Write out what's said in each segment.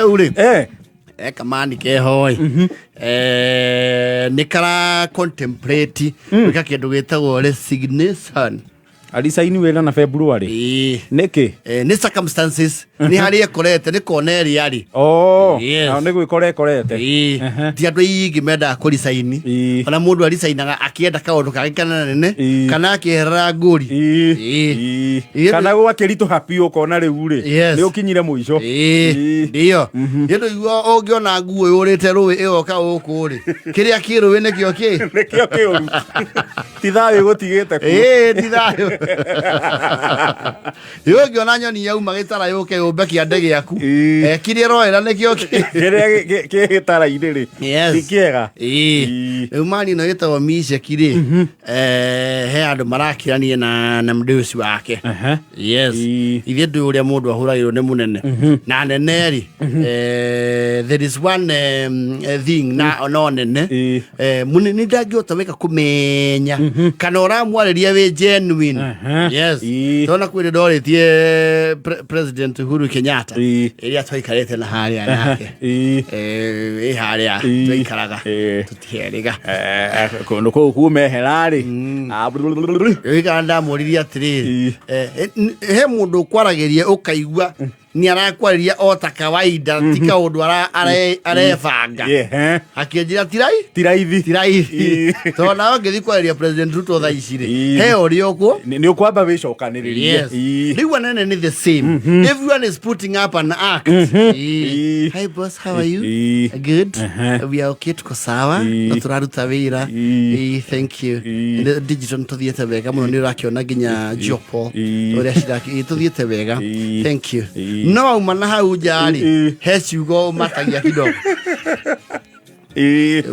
uri kamani ke hoy nikara contemplate wika kindu gitagwo resignation alisaini wela na February niki ni circumstances ni hari ekorete ni koneri yari na ni gwikorete ti andu ingi menda kuri saini kana mundu ali sainaga akienda kaundu kagikana nene kana akihera nguri kana gwakirito happy ukona riu ri ni ukinyire muico ndio yendo igwo ungiona nguo yurite ruwi iyo ka ukuri kiria kiruwi nikio kiuru ti thayo gutigite ku ti thayo Yogi ona nyoni yauma gitara yuke umbe kia ndege yaku kirie roera nikio kiria gitara iri tikiega umani no gitagwo mise kiri he andu marakiranie na mdusi wake ithe ndu uria mundu ahuragirwo ni munene na neneri there is one thing na no nene munene ndangihota weka kumenya kana uramwariria we genuine tona kwire doretie President Uhuru Kenyatta iria twikarete na haria yake haria twikaraga tutiheriga kono ko kume herari iganda muriria atiriri he mundu kwarageria ukaigua ni arakwariria o ta kawaida tika undu arefanga akijira tiraithi tona ongethi kwariria President Ruto tha icire he ori okwo ni ukwamba wicokaniriria riwa nene ni the same everyone is putting up an act hi boss, how are you? Good. We are okay, tuko sawa na turaruta wira thank you digital tuthiete wega muno ni urakiona ginya jopo uria shiraki tuthiete wega thank you no mana hau jari he ciugo matagia kidogo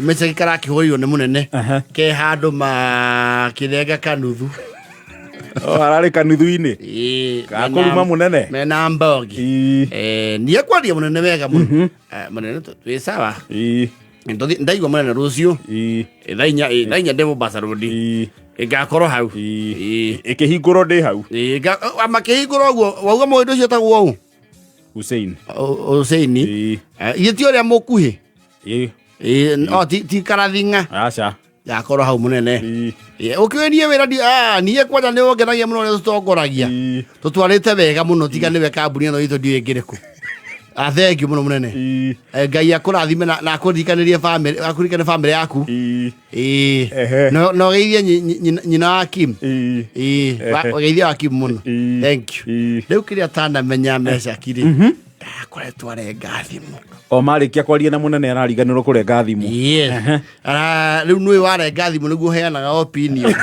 mecha gikara kihorio ni munene ke handu ma kirega kanuthu arari kanuthu-ini gakuruma munene mena mbogi ni ekwaria munene wega muno munene twi sawa ndaigwa munene rucio thainya ndevo basarodi igakorwo hau ikihinguro ndi hau amakihinguro guo wauga mundu ucio tagwo u Hussein yeti oria mukuhi ti karathinga acha yakorwo hau munene ukiwenie wira nie kwanja ni ongenagia muno ria tutongoragia tutwarite wega muno tiga niwe kambuni no itu ndiwe ngiriku thank you muno munene ngai akurathime na akurikanirie family yaku no geithie nyina Hakim geithie Hakim muno thank you riu kiria tana menya meca kiri akoretwo arenga thimu o marikia kwaria na munene arariganirwo kurenga thimu riu nui warenga thimu niguo heanaga opinion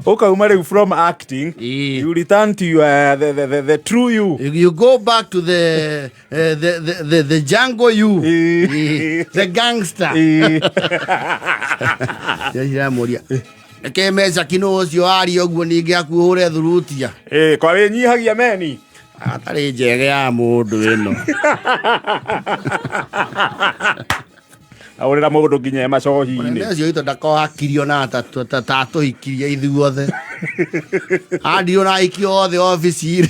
ukauma riu from acting you return to your the true you go back to the jungle you the gangster ya moria ke meca kino ucio ari oguo ningi akuhure thurutia kwa we nyihagia meni atari njege ya mundu ino aurira mundu nginya macohi-ini acio ito ndakohakirio na tatuhikirie ithuothe andio na ikio othe office-iri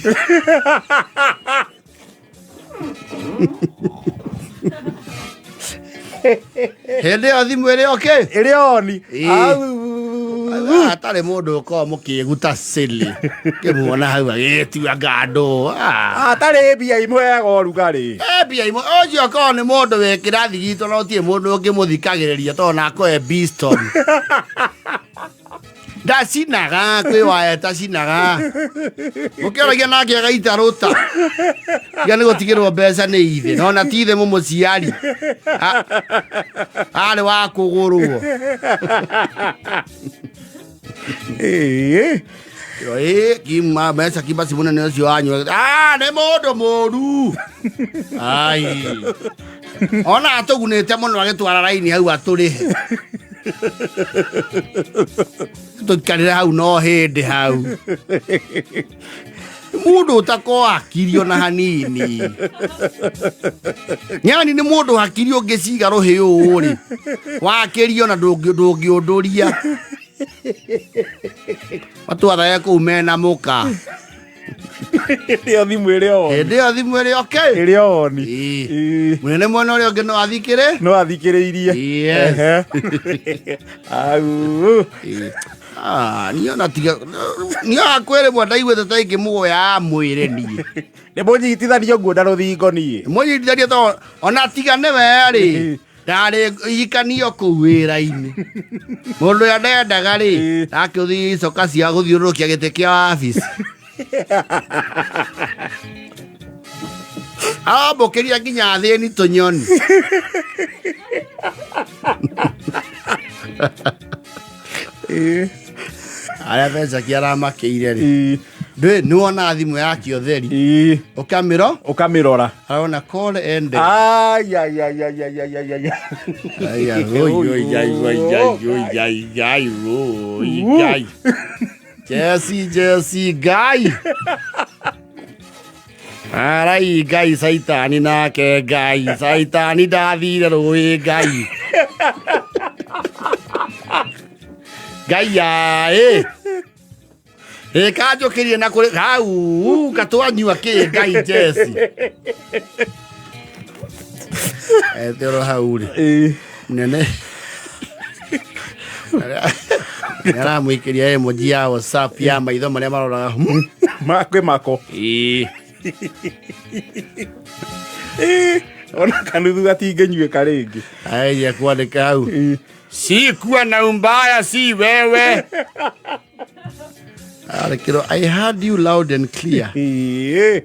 hende yo thimu iri iri oni atari mundu uko mukiguta sili kimuona hau agitiwa ngando atari bia imwe gorugari bia imwe ocio ko ni mundu wikira thigito no tie mundu ungimuthikagiriria to na ko Beeston ndacinaga kwi waya tacinaga ukioragia nake agaita ruta ya ni gutigirwo mbeca ni ithe no na tithe mumuciari ari wa kugurwo kima mbeca kibasi munene ucio wanyu ni mundu muru ai ona atugunite muno agitwara raini hau aturihe tukarira hau no hindi hau mundu utako akirio na hanini nyani ni mundu hakirio ungiciga ruhiu uri wakirio na ndungiunduria watu athaye kuu mena muka Ndio thimu ĩrĩ ndio thimu ĩrĩ okay ĩrĩ oni munene mwana ũrĩa ũngĩ no athikĩre athikĩrĩirie au niona tiga niona kwere mwanda igwete ta ingĩmuoya mwĩre niĩ nĩ mũnyitithania nguo rũthingo niĩ mũnyitithania to ona tigane we ndarĩ ikanio kũu wĩra-inĩ mũndũ ũrĩa ndendaga rĩ nake ũthiĩ icoka cia gũthiũrũrũkia gĩtĩ kĩa wabici arambũkĩria nginya thĩni tũnyoni arĩa Becaki aramakĩire rĩ nĩwona thimũ yake ũtheri ũkamĩrora arona call ended Jesse Ngai arai Ngai saitani nake Ngai saitani ndathire rũĩ Ngai Ngai aĩ kanjũkĩrie na kũrĩ hau katwanyua kĩ Ngai Jesse etero hau rĩ nene aramũikĩria emoji ya WhatsApp ya maitho marĩa maroraga kwĩ mako ona kanuthu gatingĩnyuĩka rĩngĩ airia kwandĩka hau si kuwa na umbaya si wewe Arekiro, I heard you loud and clear. Ai.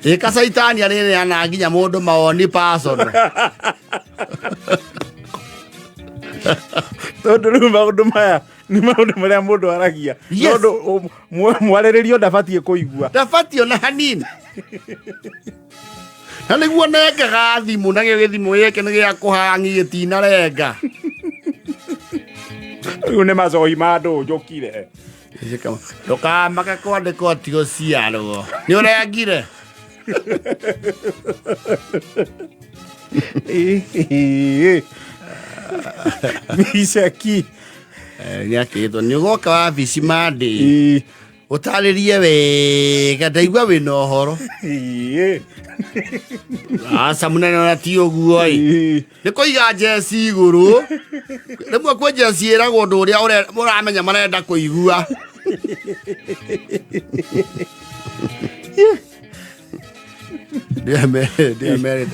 Eka saitani anene anaginya mundu mawoni person. Tondu riu maundu maya ni maundu maria mundu aragia. Tondu mwarĩrĩrio ndabatie kũigua. Ndabatie ona hanini. Na nĩguo nengaga thimũ na gĩthimũ gĩkĩ nĩ gĩa kũhangi gĩtinarenga. Rĩu nĩ macoi ma andũ njũkire. Ndũkamake kwandĩka ũtigo ciarwo. Nĩ ũrengire? Becaki. Nĩakĩrĩtwo nĩ ũgoka wabici Monday. Ũtarĩrie wega ndaigua wĩna ũhoro. Asa munene ona ti ũguo ĩ. Nĩ kũiga Jesse igũrũ. Rĩmwe kwĩ Jesse ĩragwo ũndũ ũrĩa mũramenya marenda kũigua. Ndiamere.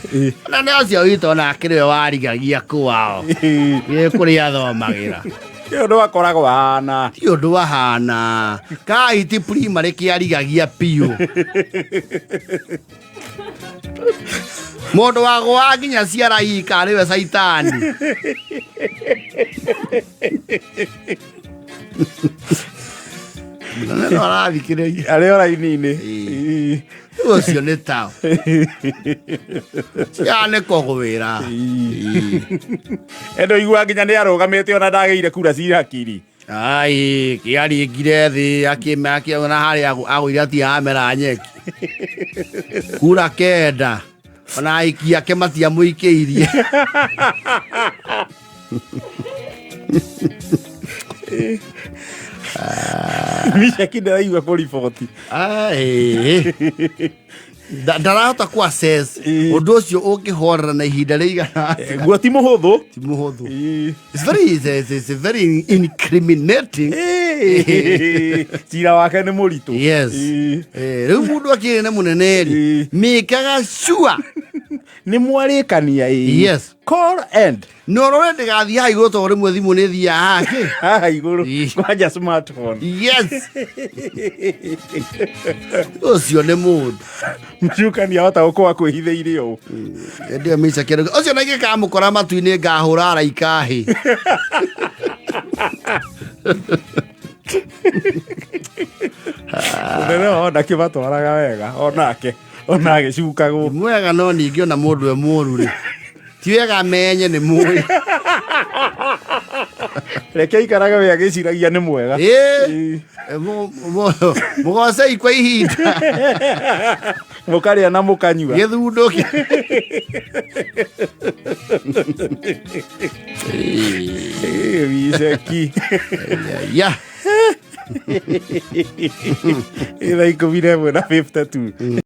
Na nĩ acio witũ nake nĩwe warigagia kwao. Nĩ kũrĩa athomagĩra. Ti ũndũ wakoragwo hana. Ti ũndũ wahana. Kaiti primary kĩarigagia piũ. Mũndũ wagwa nginya ciara ika nĩwe saitani. Nĩ arathikĩrĩria. Arĩ oraini-inĩ. Ũcio nĩ tao. Cianĩ kũgwĩra. Endo igua nginya nĩ arũgamĩte ona ndagĩire kura cirakiri. Ai, kĩaringire thĩ akĩona harĩa agũire atihamera nyeki. Kura kenda. Ona aiki ake matiamũikĩirie. Becaki ndaraigua kũriboti. Ndarahota ku access ũndũ ũcio ũngĩhorera na ihinda rĩigana. Guo ti mũhũthũ. Ti mũhũthũ. It's very incriminating. Cira wake nĩ mũritũ. Yes. Rĩu mũndũ akĩrĩ nĩ mũnene rĩ. Mĩkaga sure. Nĩ mwarĩkania ĩ. Yes. Call end. No rore ndigathiĩ haha igũrũ tondũ rĩmwe thimũ nĩ thiaga hake. Haha igũrũ. Kwanja smartphone. Yes. Ũcio nĩ mũndũ. Mcukani ahota gũkorwo kwĩhithĩire ũũ. Ndio mĩca kĩrĩgo. Ũcio nĩ gĩkamũkora matu-inĩ ngahũra araika hĩ. Mũnene ona kĩmatwaraga wega onake. Ona agĩcukagwo. Mwega no ningĩ ona mũndũ e mũũru rĩ. Ti wega menye nĩ mũĩ. Reke ikaraga we agĩciragia nĩ mwega. Mũgocei kwa ihinda. Mũkarĩa na mũkanyua gĩthundo Wiceki ya Ithaa 11:52